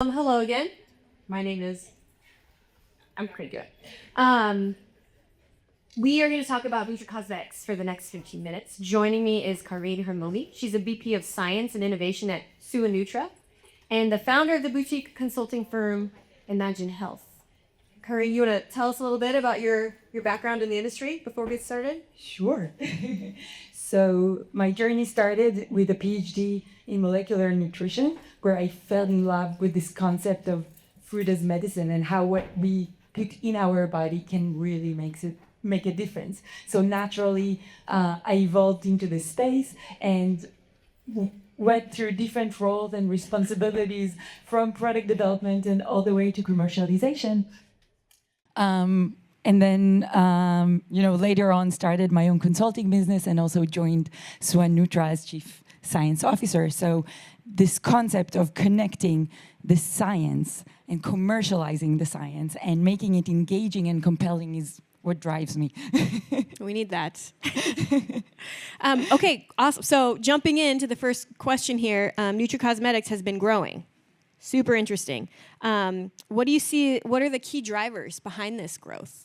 Hello again. My name is. I'm pretty good. Um, we are going to talk about Nutricosmetics for the next 15 minutes. Joining me is Karine Hermomi. She's a VP of Science and Innovation at Nutra, and the founder of the boutique consulting firm Imagine Health. Karine, you want to tell us a little bit about your background in the industry before we get started? Sure. So my journey started with a PhD in molecular nutrition, where I fell in love with this concept of food as medicine and how what we put in our body can really make a difference. So naturally, I evolved into this space and went through different roles and responsibilities from product development and all the way to commercialization. And then, later on started my own consulting business and also joined Nutra as chief science officer. So this concept of connecting the science and commercializing the science and making it engaging and compelling is what drives me. We need that. Okay, awesome. So jumping into the first question here, Nutricosmetics has been growing. Super interesting. What do you see? What are the key drivers behind this growth?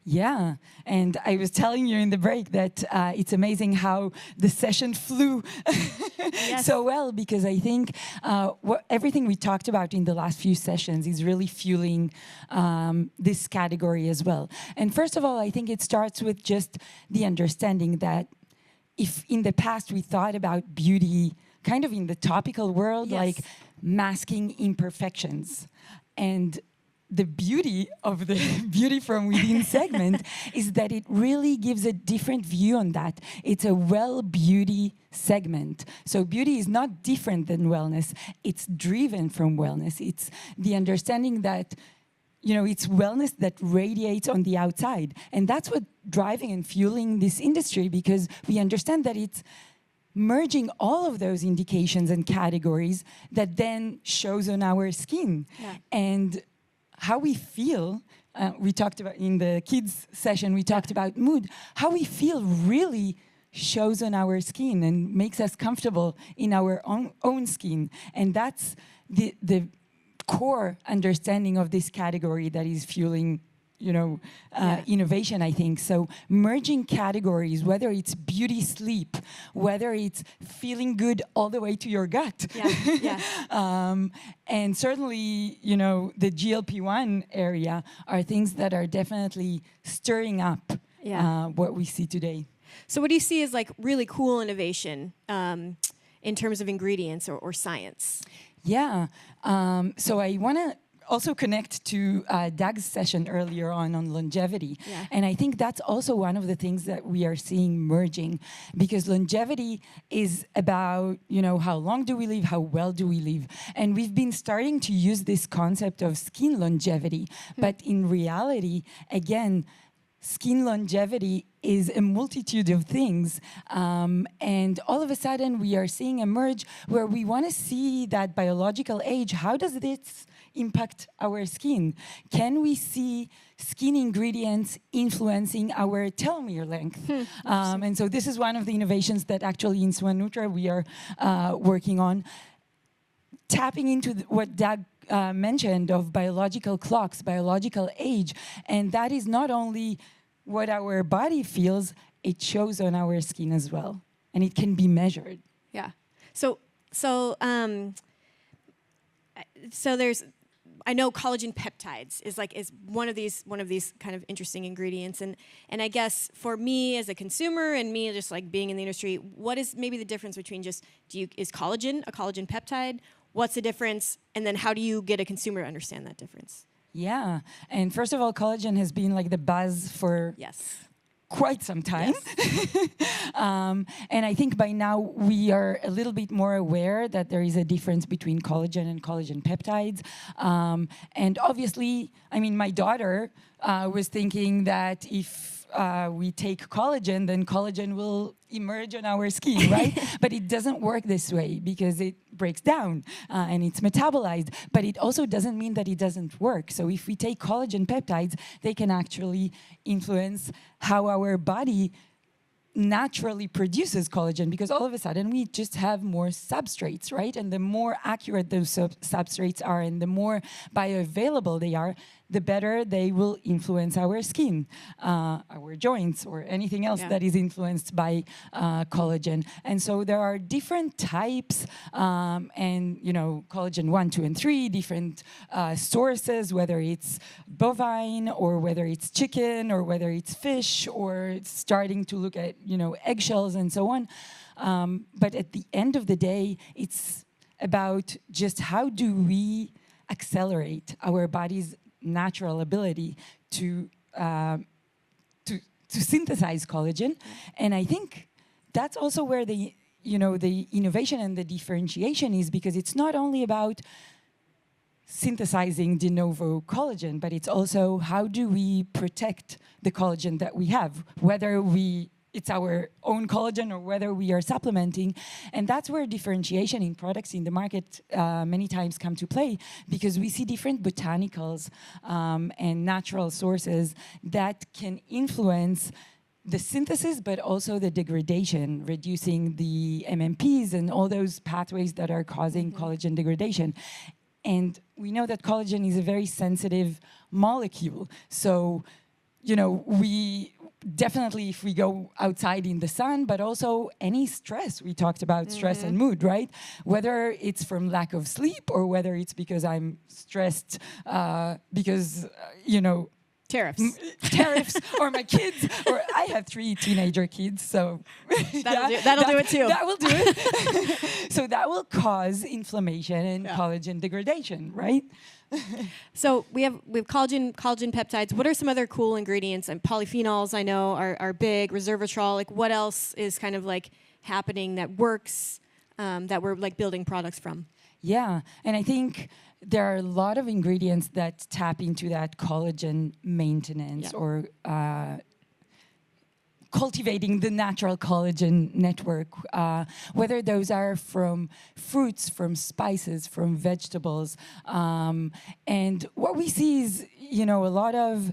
Yeah, and I was telling you in the break that it's amazing how the session flew so well, because I think everything we talked about in the last few sessions is really fueling this category as well. And first of all, I think it starts with just the understanding that if in the past we thought about beauty kind of in the topical world, like masking imperfections, and the beauty of the beauty from within segment is that it really gives a different view on that. It's a well-beauty segment. So beauty is not different than wellness. It's driven from wellness. It's the understanding that, it's wellness that radiates on the outside. And that's what driving and fueling this industry, because we understand that it's merging all of those indications and categories that then shows on our skin. And how we feel, we talked about in the kids session, we talked about mood, how we feel really shows on our skin and makes us comfortable in our own skin. And that's the core understanding of this category that is fueling innovation, I think. So merging categories, whether it's beauty sleep, whether it's feeling good all the way to your gut. And certainly, the GLP-1 area are things that are definitely stirring up what we see today. So what do you see as like really cool innovation in terms of ingredients or science? Yeah, so I want to also connect to Doug's session earlier on longevity. And I think that's also one of the things that we are seeing merging, because longevity is about, how long do we live, how well do we live? And we've been starting to use this concept of skin longevity, but in reality, again, skin longevity is a multitude of things. And all of a sudden, we are seeing a merge where we want to see that biological age. How does this impact our skin? Can we see skin ingredients influencing our telomere length? And so this is one of the innovations that actually in Nutra we are working on, tapping into what Doug mentioned of biological clocks, biological age. And that is not only what our body feels, it shows on our skin as well. And it can be measured. Yeah. So there's, I know collagen peptides is one of these kind of interesting ingredients, and I guess for me as a consumer and me just like being in the industry, what is maybe the difference between just is collagen a collagen peptide? What's the difference, and then how do you get a consumer to understand that difference? Yeah, and first of all, collagen has been like the buzz for quite some time. And I think by now we are a little bit more aware that there is a difference between collagen and collagen peptides. And obviously, I mean, my daughter was thinking that if we take collagen, then collagen will emerge on our skin, right? But it doesn't work this way because it breaks down and it's metabolized. But it also doesn't mean that it doesn't work. So if we take collagen peptides, they can actually influence how our body naturally produces collagen, because all of a sudden we just have more substrates, right? And the more accurate those substrates are and the more bioavailable they are, the better they will influence our skin, our joints, or anything else that is influenced by collagen. And so there are different types, and collagen 1, 2, and 3, different sources, whether it's bovine or whether it's chicken or whether it's fish, or starting to look at eggshells and so on. But at the end of the day, it's about just how do we accelerate our body's natural ability to synthesize collagen. And I think that's also where the innovation and the differentiation is, because it's not only about synthesizing de novo collagen, but it's also how do we protect the collagen that we have, whether it's our own collagen or whether we are supplementing. And that's where differentiation in products in the market many times come to play, because we see different botanicals and natural sources that can influence the synthesis, but also the degradation, reducing the MMPs and all those pathways that are causing collagen degradation. And we know that collagen is a very sensitive molecule. So, we definitely, if we go outside in the sun, but also any stress, we talked about stress and mood, right? Whether it's from lack of sleep or whether it's because I'm stressed because, tariffs or my kids, or I have 3 teenager kids, so that'll do it too. That will do it. So that will cause inflammation and collagen degradation, right? So we have collagen peptides. What are some other cool ingredients? And polyphenols, I know, are big. Resveratrol. Like, what else is kind of like happening that works, that we're like building products from? Yeah, and I think there are a lot of ingredients that tap into that collagen maintenance or cultivating the natural collagen network, whether those are from fruits, from spices, from vegetables. And what we see is, a lot of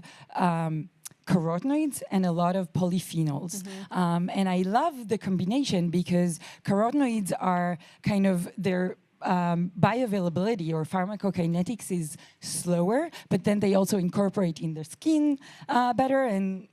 carotenoids and a lot of polyphenols. And I love the combination, because carotenoids are kind of their bioavailability or pharmacokinetics is slower, but then they also incorporate in the skin better and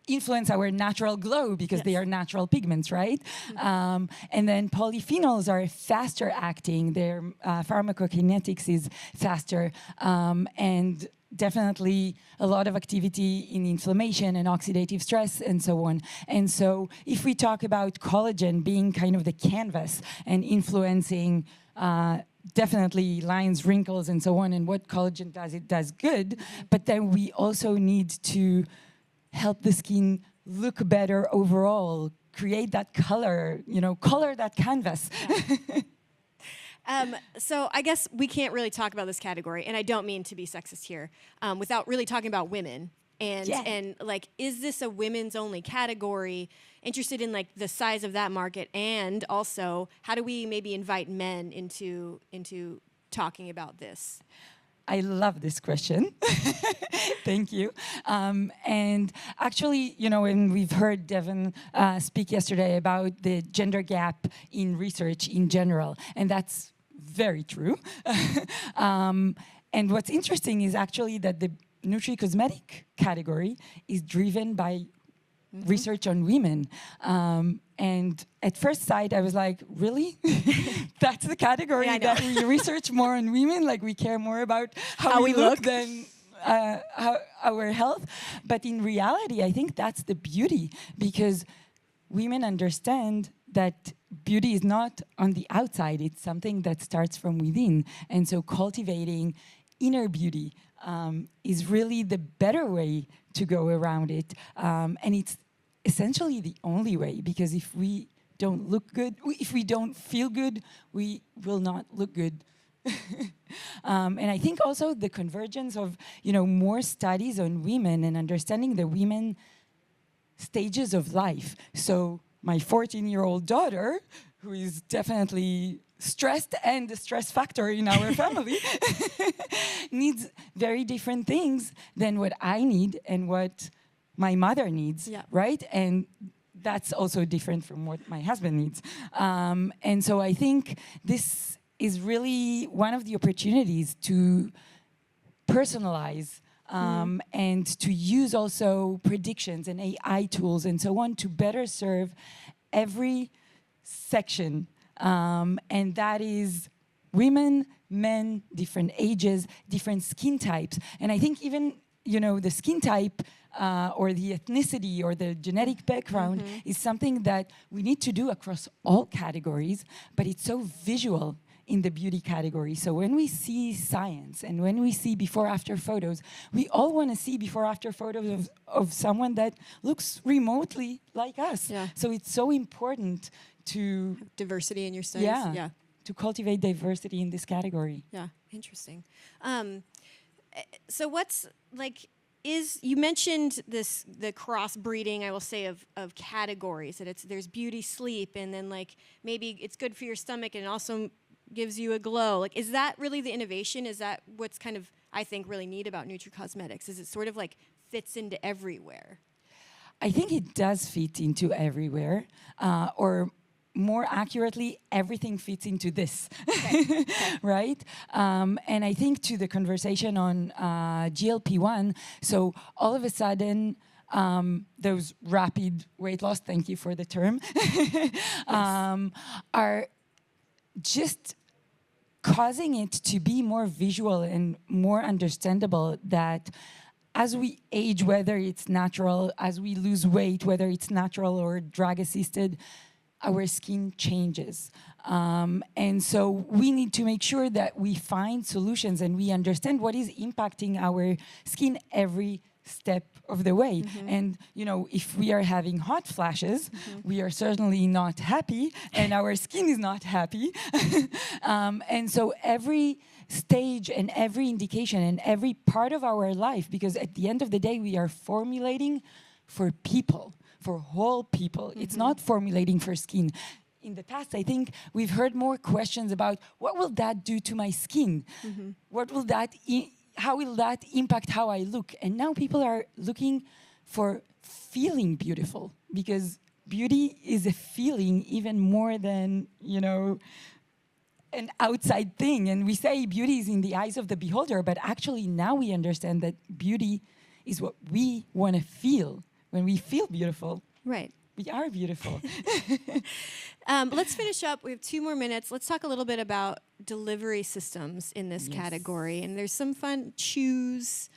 influence our natural glow, because they are natural pigments, right? And then polyphenols are faster acting, their pharmacokinetics is faster, and definitely a lot of activity in inflammation and oxidative stress and so on. And so if we talk about collagen being kind of the canvas and influencing definitely lines, wrinkles, and so on, and what collagen does, it does good, but then we also need to help the skin look better overall, create that color, color that canvas. So I guess we can't really talk about this category, and I don't mean to be sexist here, without really talking about women. And like, is this a women's only category? Interested in like the size of that market, and also how do we maybe invite men into talking about this? I love this question. Thank you. And actually, and we've heard Devon speak yesterday about the gender gap in research in general, and that's very true. And what's interesting is actually that the Nutricosmetic category is driven by research on women. And at first sight, I was like, really? That's the category that we research more on women? Like, we care more about how we look than our health? But in reality, I think that's the beauty, because women understand that beauty is not on the outside. It's something that starts from within. And so cultivating inner beauty is really the better way to go around it. And it's essentially the only way, because if we don't look good, if we don't feel good, we will not look good. And I think also the convergence of, more studies on women and understanding the women stages of life. So my 14-year-old daughter, who is definitely stressed and the stress factor in our family, needs very different things than what I need and what my mother needs, right? And that's also different from what my husband needs. And so I think this is really one of the opportunities to personalize and to use also predictions and AI tools and so on to better serve every section. And that is women, men, different ages, different skin types. And I think even, the skin type or the ethnicity or the genetic background is something that we need to do across all categories, but it's so visual in the beauty category. So when we see science and when we see before-after photos, we all want to see before-after photos of someone that looks remotely like us. Yeah. So it's so important to... Have diversity in your studies. Yeah, to cultivate diversity in this category. Yeah, interesting. So what's you mentioned the crossbreeding, I will say, of categories, that there's beauty, sleep, and then maybe it's good for your stomach and also gives you a glow. Is that really the innovation? Is that what's kind of, I think, really neat about Nutricosmetics? Is it sort of fits into everywhere? I think it does fit into everywhere, or more accurately, everything fits into this, okay. Right? And I think to the conversation on GLP-1, so all of a sudden, those rapid weight loss, thank you for the term, are just causing it to be more visual and more understandable that as we age, whether it's natural, as we lose weight, whether it's natural or drug-assisted, our skin changes. And so we need to make sure that we find solutions and we understand what is impacting our skin every step of the way. And, if we are having hot flashes, we are certainly not happy and our skin is not happy. And so every stage and every indication and every part of our life, because at the end of the day, we are formulating for people, for whole people. It's not formulating for skin. In the past, I think we've heard more questions about what will that do to my skin? What will that how will that impact how I look? And now people are looking for feeling beautiful, because beauty is a feeling even more than, an outside thing. And we say beauty is in the eyes of the beholder, but actually now we understand that beauty is what we want to feel. When we feel beautiful, right? We are beautiful. Let's finish up. We have 2 more minutes. Let's talk a little bit about delivery systems in this category. And there's some fun chews.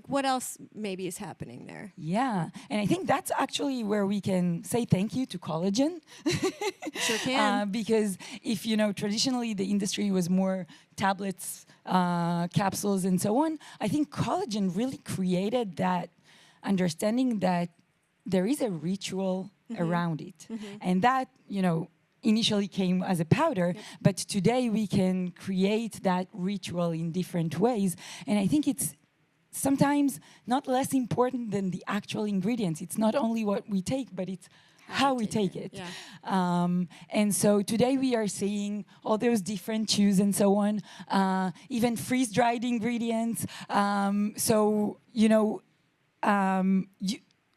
What else maybe is happening there? Yeah, and I think that's actually where we can say thank you to collagen. Sure can. Because if, traditionally the industry was more tablets, capsules, and so on, I think collagen really created that understanding that there is a ritual around it. And that, initially came as a powder, but today we can create that ritual in different ways. And I think it's sometimes not less important than the actual ingredients. It's not only what we take, but it's how we take it. And so today we are seeing all those different chews and so on, even freeze-dried ingredients.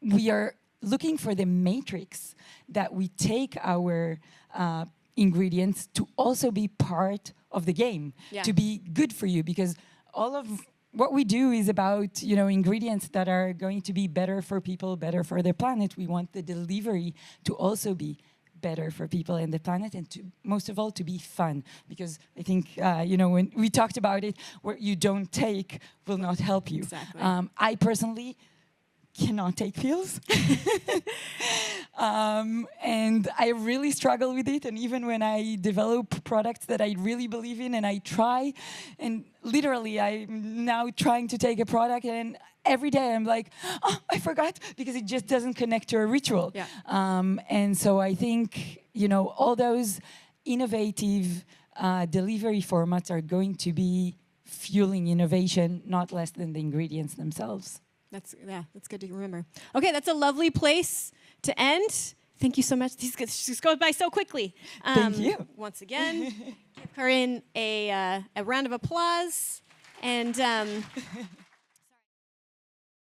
We are looking for the matrix that we take our ingredients to also be part of the game, to be good for you, because all of what we do is about, ingredients that are going to be better for people, better for the planet. We want the delivery to also be better for people and the planet, and to, most of all, to be fun. Because I think, when we talked about it, what you don't take will not help you. Exactly. I personally cannot take pills. And I really struggle with it. And even when I develop products that I really believe in and I try, and literally I'm now trying to take a product and every day I'm like, oh, I forgot, because it just doesn't connect to a ritual. And so I think, all those innovative delivery formats are going to be fueling innovation, not less than the ingredients themselves. That's good to remember. Okay, that's a lovely place to end. Thank you so much. This just goes by so quickly. Thank you. Once again, give Corinne a round of applause. And